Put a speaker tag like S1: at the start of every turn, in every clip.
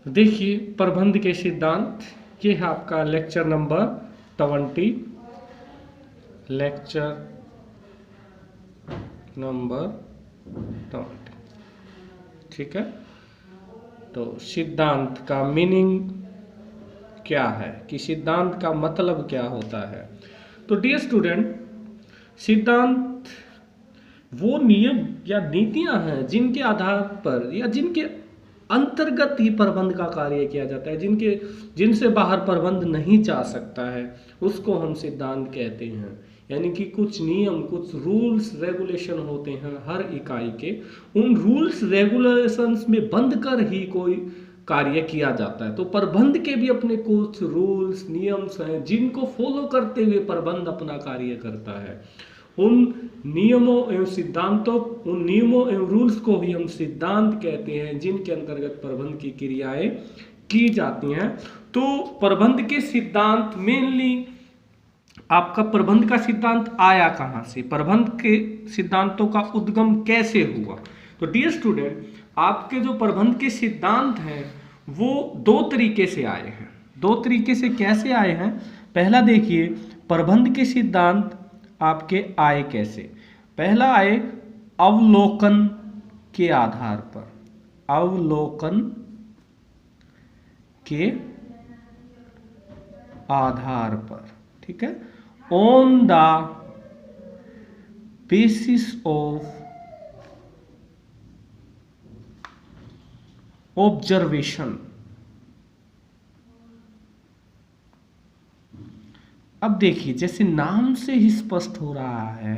S1: देखिए प्रबंध के सिद्धांत, ये है आपका लेक्चर नंबर 20, लेक्चर नंबर 20। ठीक है, तो सिद्धांत का मीनिंग क्या है कि सिद्धांत का मतलब क्या होता है। तो डियर स्टूडेंट, सिद्धांत वो नियम या नीतियां हैं जिनके आधार पर या जिनके अंतर्गत ही प्रबंध का कार्य किया जाता है, जिनसे बाहर प्रबंध नहीं जा सकता है, उसको हम सिद्धांत कहते हैं। यानी कि कुछ नियम, कुछ रूल्स रेगुलेशन होते हैं हर इकाई के, उन रूल्स रेगुलेशंस में बंध कर ही कोई कार्य किया जाता है। तो प्रबंध के भी अपने कुछ रूल्स नियम्स हैं जिनको फॉलो करते हुए प्रबंध अपना कार्य करता है। उन नियमों एवं सिद्धांतों, उन नियमों एवं रूल्स को भी हम सिद्धांत कहते हैं जिनके अंतर्गत प्रबंध की क्रियाएं की जाती हैं। तो प्रबंध के सिद्धांत मेनली, आपका प्रबंध का सिद्धांत आया कहाँ से, प्रबंध के सिद्धांतों का उद्गम कैसे हुआ। तो डियर स्टूडेंट, आपके जो प्रबंध के सिद्धांत हैं वो दो तरीके से आए हैं। दो तरीके से कैसे आए हैं? पहला देखिए, प्रबंध के सिद्धांत आपके आए कैसे। पहला आए अवलोकन के आधार पर, अवलोकन के आधार पर, ठीक है, on the basis of observation. अब देखिए, जैसे नाम से ही स्पष्ट हो रहा है,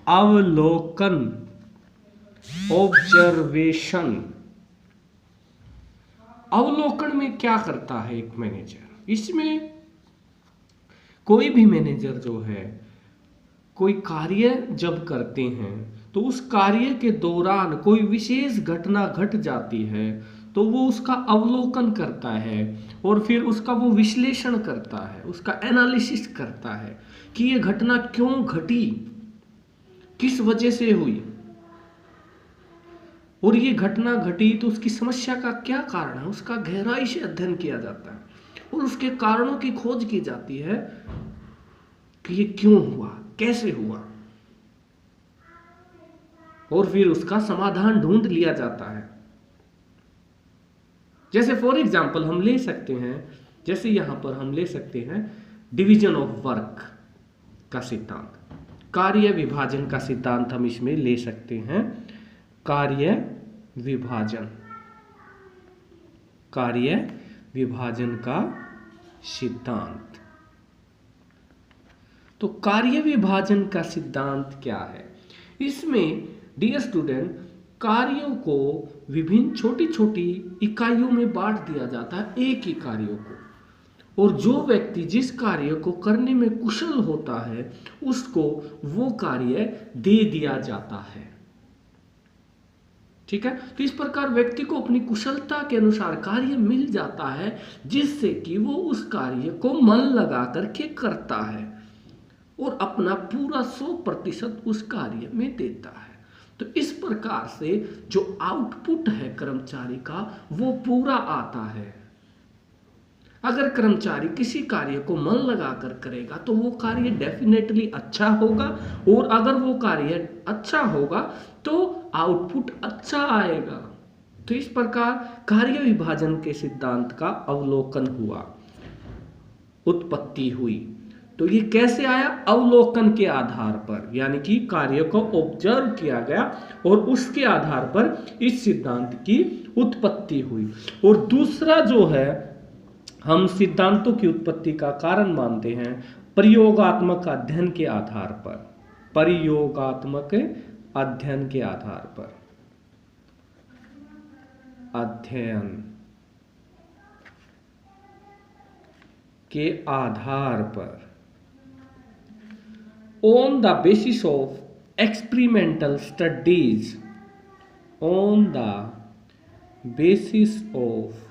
S1: अवलोकन, ऑब्जर्वेशन। अवलोकन में क्या करता है एक मैनेजर? इसमें कोई भी मैनेजर जो है, कोई कार्य जब करते हैं तो उस कार्य के दौरान कोई विशेष घटना घट जाती है तो वो उसका अवलोकन करता है और फिर उसका वो विश्लेषण करता है, उसका एनालिसिस करता है कि ये घटना क्यों घटी, किस वजह से हुई, और ये घटना घटी तो उसकी समस्या का क्या कारण है, उसका गहराई से अध्ययन किया जाता है और उसके कारणों की खोज की जाती है कि ये क्यों हुआ, कैसे हुआ, और फिर उसका समाधान ढूंढ लिया जाता है। जैसे फॉर एग्जाम्पल हम ले सकते हैं, जैसे यहां पर हम ले सकते हैं डिवीजन ऑफ वर्क का सिद्धांत, कार्य विभाजन का सिद्धांत हम इसमें ले सकते हैं। कार्य विभाजन, कार्य विभाजन का सिद्धांत। तो कार्य विभाजन का सिद्धांत क्या है? इसमें डियर स्टूडेंट, कार्यों को विभिन्न छोटी छोटी इकाइयों में बांट दिया जाता है, एक ही कार्यों को, और जो व्यक्ति जिस कार्य को करने में कुशल होता है उसको वो कार्य दे दिया जाता है। ठीक है, तो इस प्रकार व्यक्ति को अपनी कुशलता के अनुसार कार्य मिल जाता है जिससे कि वो उस कार्य को मन लगा करके करता है और अपना पूरा 100% उस कार्य में देता है। तो इस प्रकार से जो आउटपुट है कर्मचारी का वो पूरा आता है। अगर कर्मचारी किसी कार्य को मन लगाकर करेगा तो वो कार्य डेफिनेटली अच्छा होगा, और अगर वो कार्य अच्छा होगा तो आउटपुट अच्छा आएगा। तो इस प्रकार कार्य विभाजन के सिद्धांत का अवलोकन हुआ, उत्पत्ति हुई। तो ये कैसे आया? अवलोकन के आधार पर, यानी कि कार्य को ऑब्जर्व किया गया और उसके आधार पर इस सिद्धांत की उत्पत्ति हुई। और दूसरा जो है, हम सिद्धांतों की उत्पत्ति का कारण मानते हैं प्रयोगात्मक अध्ययन के आधार पर, प्रयोगात्मक अध्ययन के आधार पर, अध्ययन के आधार पर, on the basis of experimental studies, on the basis of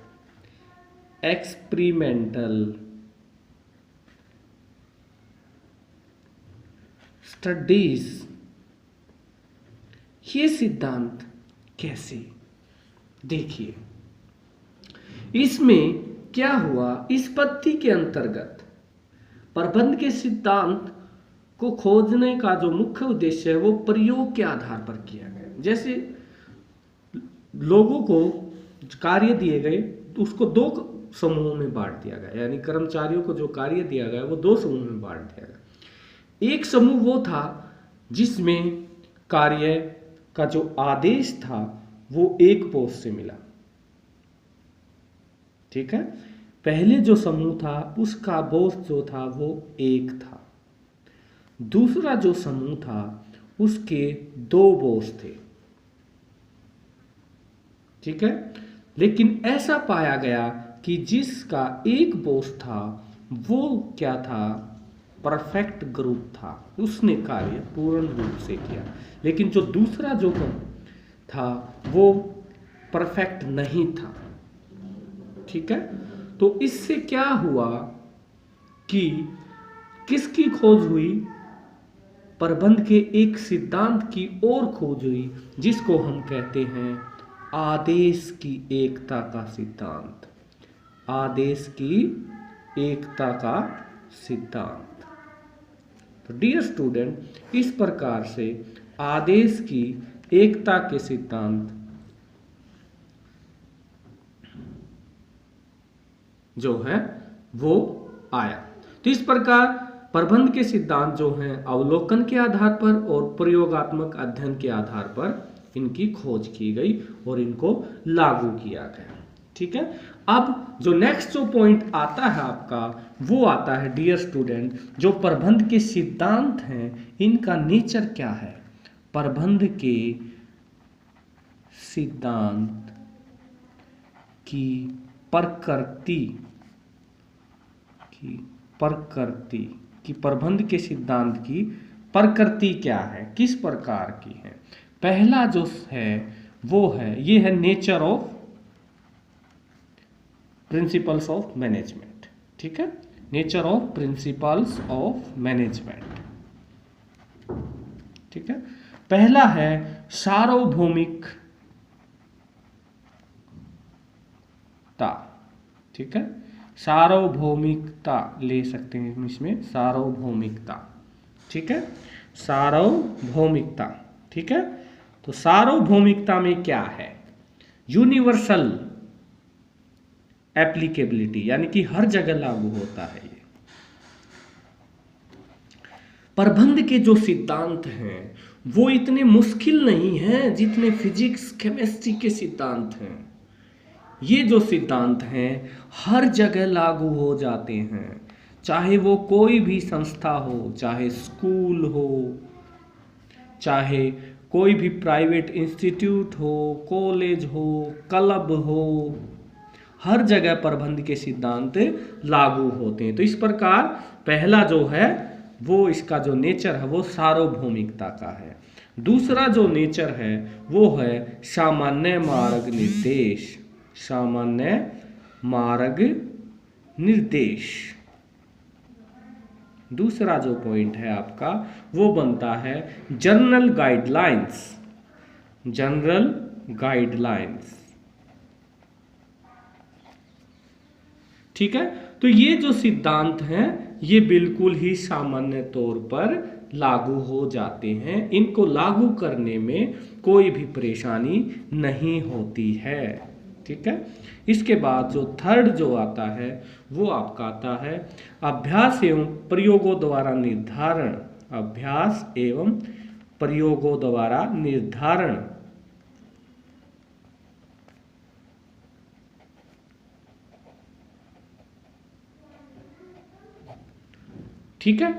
S1: experimental studies. ये सिद्धांत कैसे? देखिए, इसमें क्या हुआ, इस पद्धति के अंतर्गत प्रबंध के सिद्धांत को खोजने का जो मुख्य उद्देश्य है वो प्रयोग के आधार पर किया गया। जैसे लोगों को कार्य दिए गए तो उसको दो समूहों में बांट दिया गया, यानी कर्मचारियों को जो कार्य दिया गया वो दो समूह में बांट दिया गया। एक समूह वो था जिसमें कार्य का जो आदेश था वो एक बॉस से मिला, ठीक है। पहले जो समूह था उसका बॉस जो था वो एक था। दूसरा जो समूह था उसके दो बॉस थे, ठीक है। लेकिन ऐसा पाया गया कि जिसका एक बॉस था वो क्या था, परफेक्ट ग्रुप था, उसने कार्य पूर्ण रूप से किया। लेकिन जो दूसरा जो था वो परफेक्ट नहीं था, ठीक है। तो इससे क्या हुआ कि किसकी खोज हुई, प्रबंध के एक सिद्धांत की ओर खोज हुई जिसको हम कहते हैं आदेश की एकता का सिद्धांत। आदेश की एकता का सिद्धांत। तो डियर स्टूडेंट, इस प्रकार से आदेश की एकता के सिद्धांत जो है वो आया। तो इस प्रकार प्रबंध के सिद्धांत जो हैं अवलोकन के आधार पर और प्रयोगात्मक अध्ययन के आधार पर इनकी खोज की गई और इनको लागू किया गया, ठीक है। अब जो नेक्स्ट जो पॉइंट आता है आपका वो आता है डियर स्टूडेंट, जो प्रबंध के सिद्धांत हैं इनका नेचर क्या है। प्रबंध के सिद्धांत की प्रकृति कि प्रबंध के सिद्धांत की प्रकृति क्या है, किस प्रकार की है। पहला जो है वो है, ये है nature of principles of management, ठीक है। Nature of principles of management, ठीक है। पहला है सार्वभौमिकता, ठीक है। सार्वभौमिकता ले सकते हैं इसमें, सार्वभौमिकता, ठीक है। सार्वभौमिकता, ठीक है। तो सार्वभौमिकता में क्या है, यूनिवर्सल एप्लीकेबिलिटी, यानी कि हर जगह लागू होता है ये। प्रबंध के जो सिद्धांत हैं वो इतने मुश्किल नहीं हैं जितने फिजिक्स केमिस्ट्री के सिद्धांत हैं। ये जो सिद्धांत हैं हर जगह लागू हो जाते हैं, चाहे वो कोई भी संस्था हो, चाहे स्कूल हो, चाहे कोई भी प्राइवेट इंस्टीट्यूट हो, कॉलेज हो, क्लब हो, हर जगह प्रबंध के सिद्धांत लागू होते हैं। तो इस प्रकार पहला जो है वो इसका जो नेचर है वो सार्वभौमिकता का है। दूसरा जो नेचर है वो है सामान्य मार्ग निर्देश, सामान्य मार्ग निर्देश। दूसरा जो पॉइंट है आपका वो बनता है जनरल गाइडलाइंस, जनरल गाइडलाइंस, ठीक है। तो ये जो सिद्धांत हैं ये बिल्कुल ही सामान्य तौर पर लागू हो जाते हैं, इनको लागू करने में कोई भी परेशानी नहीं होती है, ठीक है। इसके बाद जो थर्ड जो आता है वो आपका आता है अभ्यास एवं प्रयोगों द्वारा निर्धारण, अभ्यास एवं प्रयोगों द्वारा निर्धारण, ठीक है।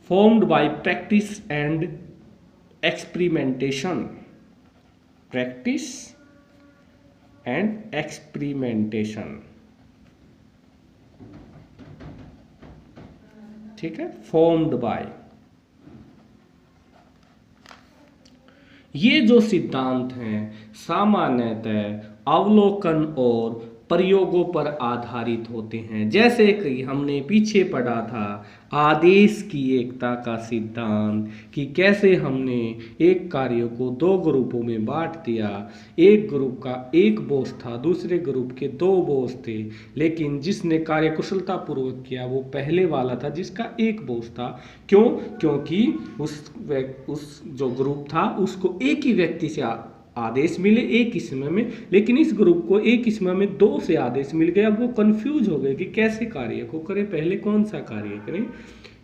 S1: Formed by practice and experimentation, practice and experimentation, ठीक है। फॉर्म्ड बाय, ये जो सिद्धांत हैं सामान्यतः अवलोकन और प्रयोगों पर आधारित होते हैं। जैसे कि हमने पीछे पढ़ा था आदेश की एकता का सिद्धांत, कि कैसे हमने एक कार्य को दो ग्रुपों में बांट दिया। एक ग्रुप का एक बॉस था, दूसरे ग्रुप के दो बॉस थे, लेकिन जिसने कार्य कुशलतापूर्वक किया वो पहले वाला था जिसका एक बॉस था। क्यों? क्योंकि उस जो ग्रुप था उसको एक ही व्यक्ति से आदेश मिले एक ही समय में, लेकिन इस ग्रुप को एक ही समय में दो से आदेश मिल गए। अब वो कंफ्यूज हो गए कि कैसे कार्य को करें, पहले कौन सा कार्य करें,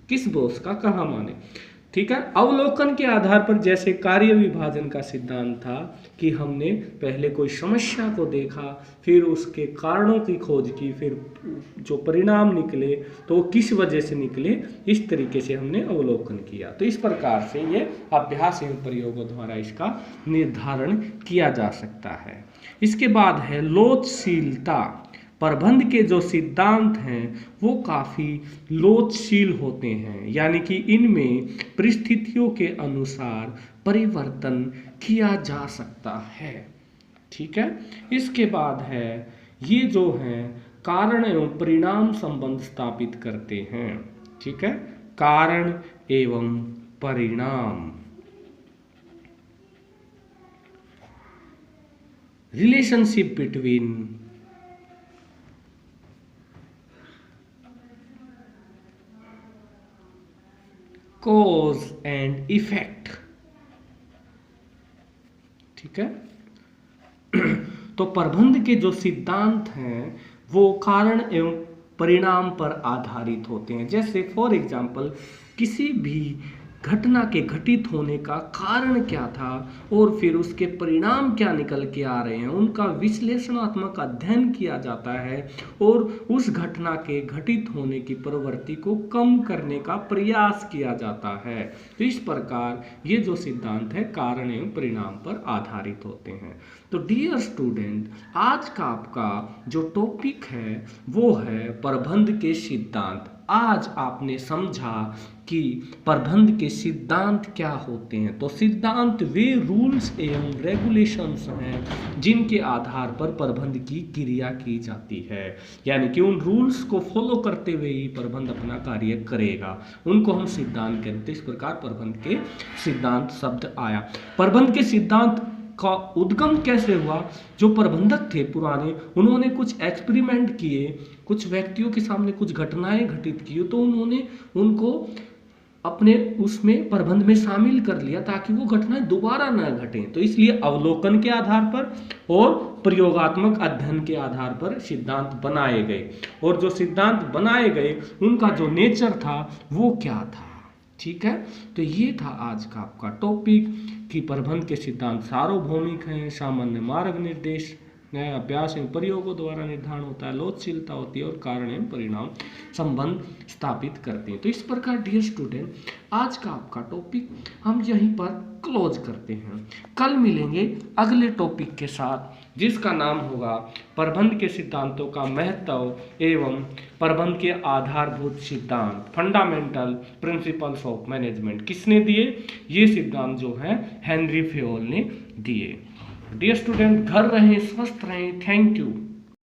S1: किस बॉस का कहाँ माने। ठीक है। अवलोकन के आधार पर, जैसे कार्य विभाजन का सिद्धांत था कि हमने पहले कोई समस्या को देखा, फिर उसके कारणों की खोज की, फिर जो परिणाम निकले तो वो किस वजह से निकले, इस तरीके से हमने अवलोकन किया। तो इस प्रकार से ये अभ्यास एवं प्रयोगों द्वारा इसका निर्धारण किया जा सकता है। इसके बाद है लोचशीलता। प्रबंध के जो सिद्धांत हैं वो काफ़ी लोचशील होते हैं, यानी कि इनमें परिस्थितियों के अनुसार परिवर्तन किया जा सकता है। ठीक है। इसके बाद है ये जो हैं कारण एवं परिणाम संबंध स्थापित करते हैं। ठीक है। कारण एवं परिणाम, relationship between cause and effect. ठीक है। तो प्रबंध के जो सिद्धांत हैं वो कारण एवं परिणाम पर आधारित होते हैं। जैसे फॉर एग्जाम्पल किसी भी घटना के घटित होने का कारण क्या था और फिर उसके परिणाम क्या निकल के आ रहे हैं, उनका विश्लेषणात्मक अध्ययन किया जाता है और उस घटना के घटित होने की प्रवृत्ति को कम करने का प्रयास किया जाता है। तो इस प्रकार ये जो सिद्धांत है कारण एवं परिणाम पर आधारित होते हैं। तो डियर स्टूडेंट, आज का आपका जो टॉपिक है वो है प्रबंध के सिद्धांत। आज आपने समझा कि प्रबंध के सिद्धांत क्या होते हैं। तो सिद्धांत वे रूल्स एवं रेगुलेशंस हैं जिनके आधार पर प्रबंध की क्रिया की जाती है, यानी कि उन रूल्स को फॉलो करते हुए ही प्रबंध अपना कार्य करेगा, उनको हम सिद्धांत कहते हैं। इस प्रकार प्रबंध के सिद्धांत शब्द आया। प्रबंध के सिद्धांत का उद्गम कैसे हुआ? जो प्रबंधक थे पुराने, उन्होंने कुछ एक्सपेरिमेंट किए, कुछ व्यक्तियों के सामने कुछ घटनाएं घटित की, तो उन्होंने उनको अपने उसमें प्रबंध में शामिल कर लिया ताकि वो घटनाएं दोबारा न घटें। तो इसलिए अवलोकन के आधार पर और प्रयोगात्मक अध्ययन के आधार पर सिद्धांत बनाए गए, और जो सिद्धांत बनाए गए उनका जो नेचर था वो क्या था। ठीक है। तो ये था आज का आपका टॉपिक कि प्रबंध के सिद्धांत सार्वभौमिक हैं, सामान्य मार्ग निर्देश अभ्यास एवं प्रयोगों द्वारा निर्धारण होता है, लोचशीलता होती है और कारण एवं परिणाम संबंध स्थापित करते हैं। तो इस प्रकार डियर स्टूडेंट, आज का आपका टॉपिक हम यहीं पर क्लोज करते हैं। कल मिलेंगे अगले टॉपिक के साथ जिसका नाम होगा प्रबंध के सिद्धांतों का महत्व एवं प्रबंध के आधारभूत सिद्धांत, फंडामेंटल प्रिंसिपल्स ऑफ मैनेजमेंट। किसने दिए? ये सिद्धांत जो है हेनरी फेयोल ने दिए। डियर स्टूडेंट, घर रहें, स्वस्थ रहें। Thank you.